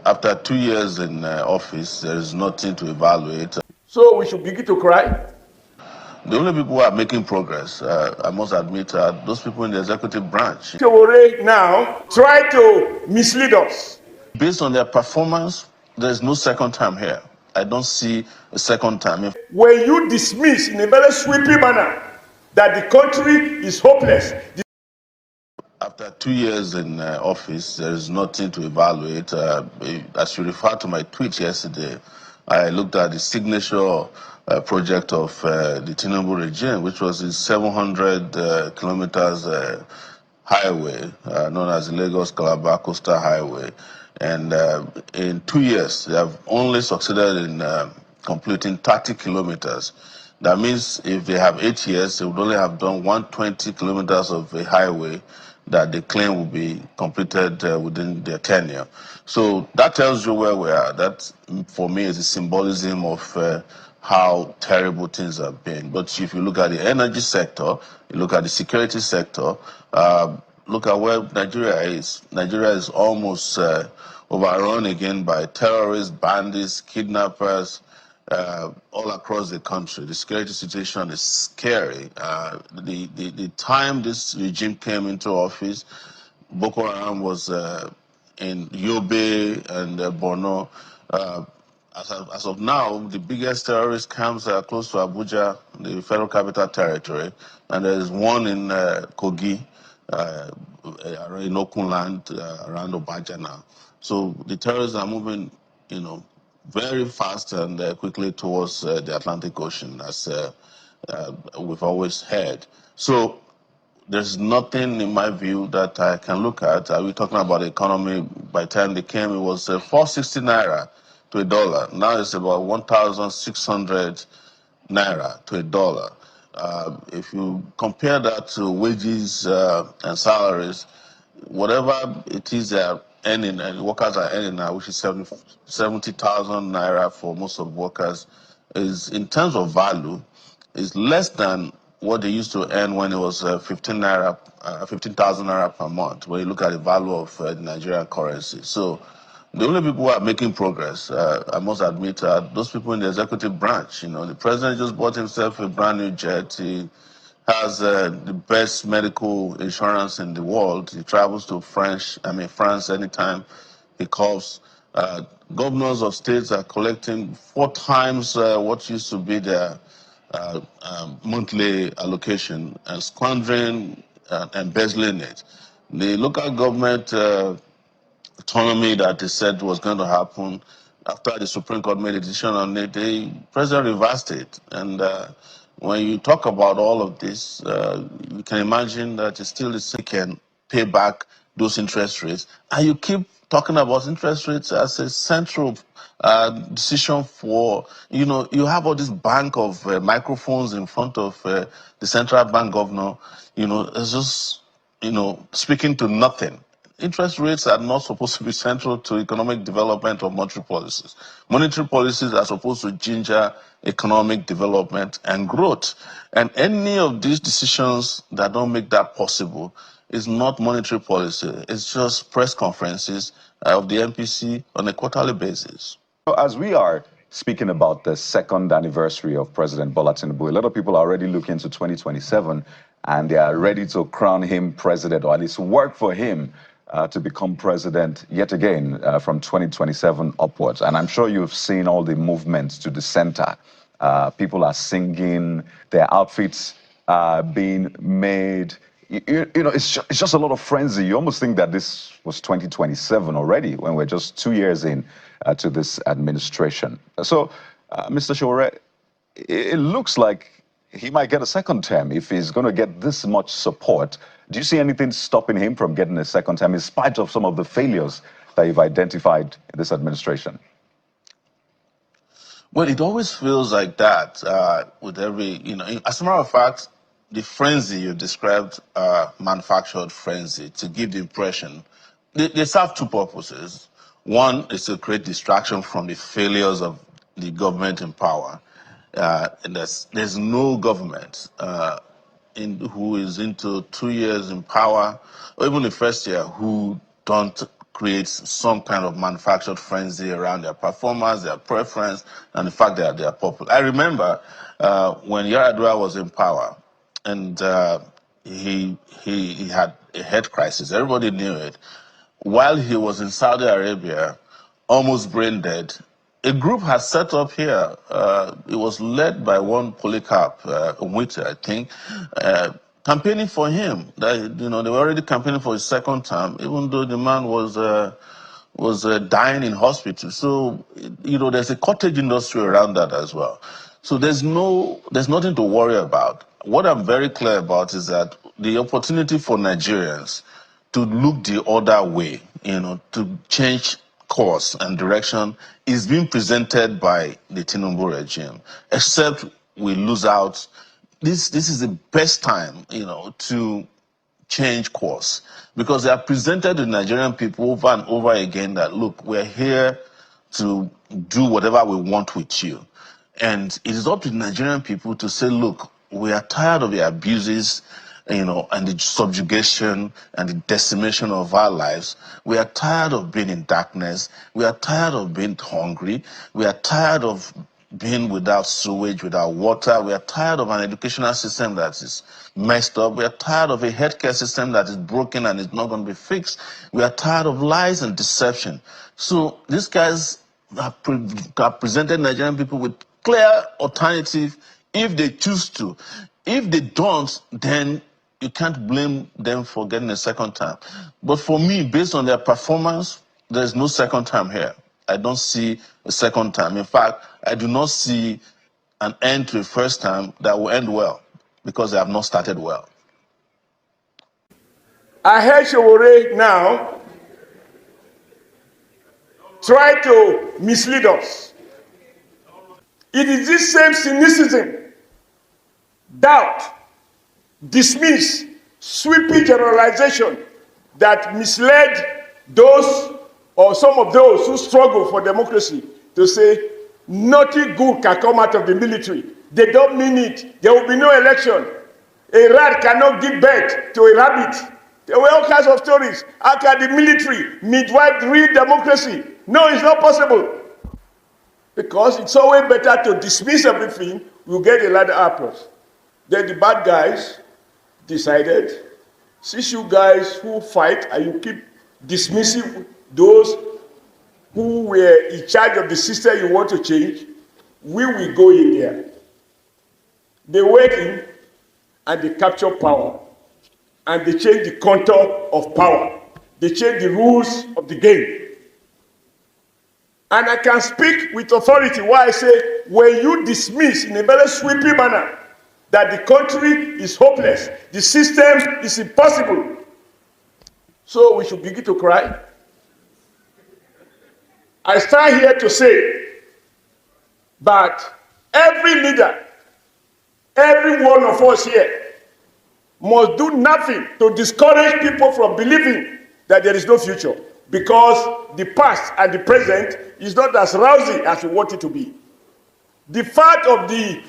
After 2 years in office, there is nothing to evaluate. So we should begin to cry? The only people who are making progress, I must admit, are those people in the executive branch. Sowore now try to mislead us. Based on their performance, there is no second time here. I don't see a second time. When you dismiss in a very sweeping manner that the country is hopeless. After 2 years in office, there is nothing to evaluate. As you referred to my tweet yesterday, I looked at the signature project of the Tinubu regime, which was the 700 kilometers highway known as the Lagos-Calabar Coastal Highway. And in 2 years, they have only succeeded in completing 30 kilometers. That means if they have 8 years, they would only have done 120 kilometers of a highway that they claim will be completed within their tenure. So that tells you where we are. That, for me, is a symbolism of how terrible things have been. But if you look at the energy sector, you look at the security sector, look at where Nigeria is. Nigeria is almost overrun again by terrorists, bandits, kidnappers, all across the country. The security situation is scary. The time this regime came into office, Boko Haram was in Yobe and Borno. As of now, the biggest terrorist camps are close to Abuja, the Federal Capital Territory, and there's one in Kogi, in Okunland, around Obaja now. So the terrorists are moving, very fast and quickly towards the Atlantic Ocean, as we've always heard. So there's nothing, in my view, that I can look at. We're talking about the economy. By the time they came, it was 460 naira to a dollar. Now it's about 1,600 naira to a dollar. If you compare that to wages and salaries, whatever it is they're earning, and workers are earning now, which is 70,000 naira for most of workers, is, in terms of value, is less than what they used to earn when it was 15,000 naira per month, when you look at the value of the Nigerian currency. So the only people who are making progress, I must admit, are those people in the executive branch. The president just bought himself a brand new jet. He has the best medical insurance in the world. He travels to France anytime he coughs. Governors of states are collecting 4 times what used to be their monthly allocation and squandering and embezzling it. The local government autonomy that they said was going to happen, after the Supreme Court made a decision on it, the president reversed it. And when you talk about all of this, you can imagine that it's still the same, can pay back those interest rates. And you keep talking about interest rates as a central decision for, you have all this bank of microphones in front of the central bank governor, it's just, speaking to nothing. Interest rates are not supposed to be central to economic development or monetary policies. Monetary policies are supposed to ginger economic development and growth. And any of these decisions that don't make that possible is not monetary policy. It's just press conferences of the MPC on a quarterly basis. As we are speaking about the second anniversary of President Bola Tinubu, a lot of people are already looking to 2027 and they are ready to crown him president, or at least work for him to become president yet again from 2027 upwards. And I'm sure you've seen all the movements to the center. People are singing, their outfits are being made. It's just a lot of frenzy. You almost think that this was 2027 already, when we're just 2 years in to this administration. So, Mr. Sowore, it looks like he might get a second term if he's going to get this much support. Do you see anything stopping him from getting a second term in spite of some of the failures that you've identified in this administration? Well, it always feels like that with every, as a matter of fact, the frenzy you described, manufactured frenzy, to give the impression, they serve 2 purposes. One is to create distraction from the failures of the government in power. And there's no government who is into 2 years in power, or even the first year, who don't creates some kind of manufactured frenzy around their performance, their preference, and the fact that they are popular. I remember when Yar'Adua was in power, and he had a health crisis. Everybody knew it. While he was in Saudi Arabia, almost brain dead, a group has set up here. It was led by one Polycarp, Umwite, I think, campaigning for him. That, they were already campaigning for his second term, even though the man was dying in hospital. So, there's a cottage industry around that as well. So there's nothing to worry about. What I'm very clear about is that the opportunity for Nigerians to look the other way, to change course and direction is being presented by the Tinubu regime. Except we lose out. This is the best time, to change course, because they have presented the Nigerian people over and over again that, look, we're here to do whatever we want with you. And it is up to the Nigerian people to say, look, we are tired of the abuses, and the subjugation and the decimation of our lives. We are tired of being in darkness. We are tired of being hungry. We are tired of being without sewage, without water. We are tired of an educational system that is messed up. We are tired of a healthcare system that is broken and is not going to be fixed. We are tired of lies and deception. So these guys have presented Nigerian people with clear alternative if they choose to. If they don't, then you can't blame them for getting a second time. But for me, based on their performance, there's no second time here. I don't see a second time. In fact, I do not see an end to a first time that will end well, because they have not started well. I heard Sowore now try to mislead us. It is this same cynicism, doubt, dismiss, sweeping generalization that misled those or some of those who struggle for democracy to say nothing good can come out of the military. They don't mean it. There will be no election. A rat cannot give birth to a rabbit. There were all kinds of stories. How can the military midwife real democracy? No, it's not possible. Because it's always better to dismiss everything. We'll get a lot of applause. Then the bad guys decided, since you guys who fight and you keep dismissing those who were in charge of the system you want to change, we will go in there. They went in and they captured power. And they changed the contour of power. They changed the rules of the game. And I can speak with authority why I say, when you dismiss in a very sweeping manner that the country is hopeless, the system is impossible, so we should begin to cry. I stand here to say that every leader, every one of us here, must do nothing to discourage people from believing that there is no future, because the past and the present is not as rousing as we want it to be. The fact of the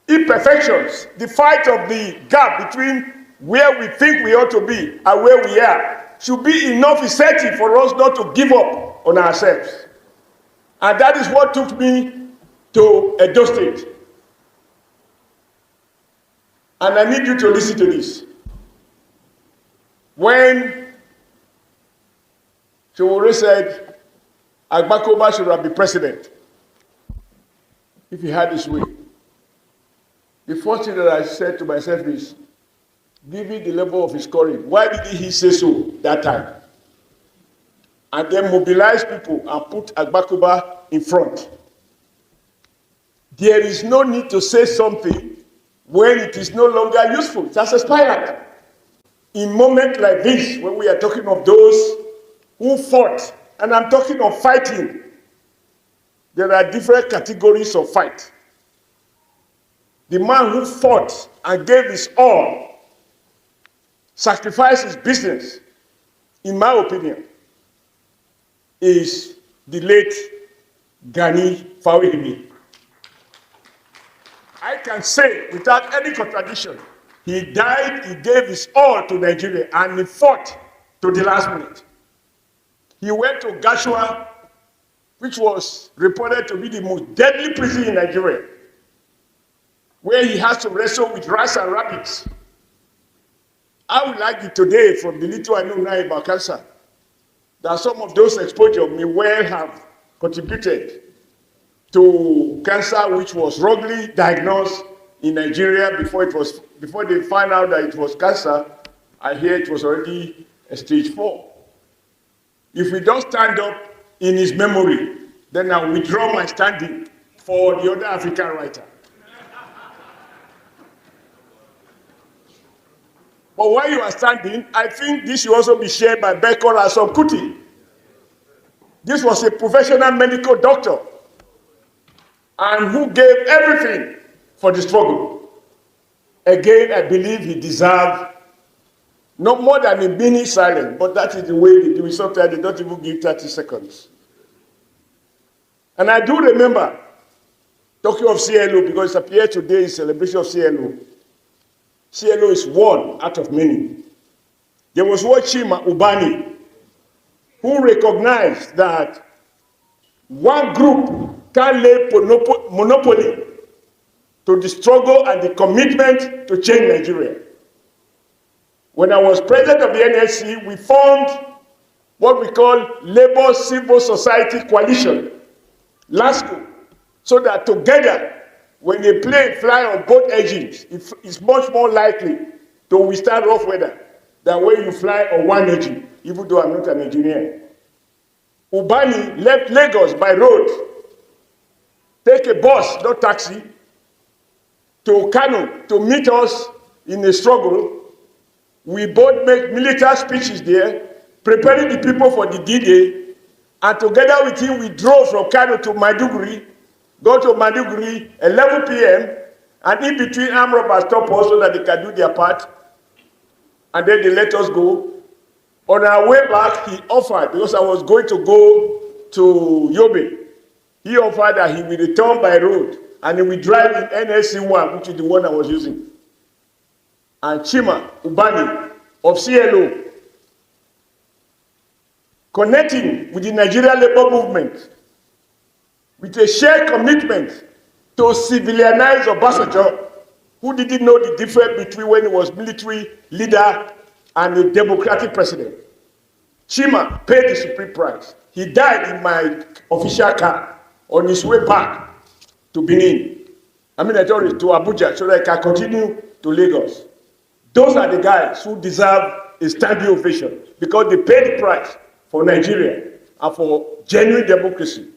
imperfections, the fight of the gap between where we think we ought to be and where we are, should be enough incentive for us not to give up on ourselves. And that is what took me to Edo State. And I need you to listen to this. When Sowore said Agbakoba should have been president if he had his way, the first thing that I said to myself is, given the level of his courage, why did he say so that time? And then mobilize people and put Agbakoba in front. There is no need to say something when it is no longer useful. It has expired. In moments like this, when we are talking of those who fought, and I'm talking of fighting, there are different categories of fight. The man who fought and gave his all, sacrificed his business, in my opinion, is the late Gani Fawehimi. I can say without any contradiction, he died, he gave his all to Nigeria, and he fought to the last minute. He went to Gashua, which was reported to be the most deadly prison in Nigeria, where he has to wrestle with rats and rabbits. I would like it today, from the little I know now about cancer, that some of those exposure may well have contributed to cancer, which was wrongly diagnosed in Nigeria before they found out that it was cancer. I hear it was already a stage 4. If we don't stand up in his memory, then I'll withdraw my standing for the other African writer. But while you are standing, I think this should also be shared by Bekor and Kuti. This was a professional medical doctor and who gave everything for the struggle. Again, I believe he deserved not more than a minute silent, but that is the way they do it. Sometimes they don't even give 30 seconds. And I do remember, talking of CLO, because it appeared today is celebration of CLO. CLO is one out of many. There was one Chima Ubani who recognized that one group can't lay monopoly to the struggle and the commitment to change Nigeria. When I was president of the NSC, we formed what we call Labor Civil Society Coalition, LASCO, so that together, when a plane fly on both engines, it's much more likely to withstand rough weather than when you fly on one engine, even though I'm not an engineer. Ubani left Lagos by road, take a bus, not taxi, to Kano to meet us in a struggle. We both make military speeches there, preparing the people for the D-Day, and together with him, we drove from Kano to Maiduguri, go to Maiduguri 11 p.m., and in between, armed robbers stop us so that they can do their part, and then they let us go. On our way back, he offered, because I was going to go to Yobe, he offered that he will return by road, and he will drive in NSC1, which is the one I was using. And Chima Ubani of CLO, connecting with the Nigerian labor movement with a shared commitment to civilianize Obasanjo, who didn't know the difference between when he was military leader and a democratic president. Chima paid the supreme price. He died in my official car on his way back to Benin. I mean, to Abuja, so that I can continue to Lagos. Those are the guys who deserve a standing ovation because they paid the price for Nigeria and for genuine democracy.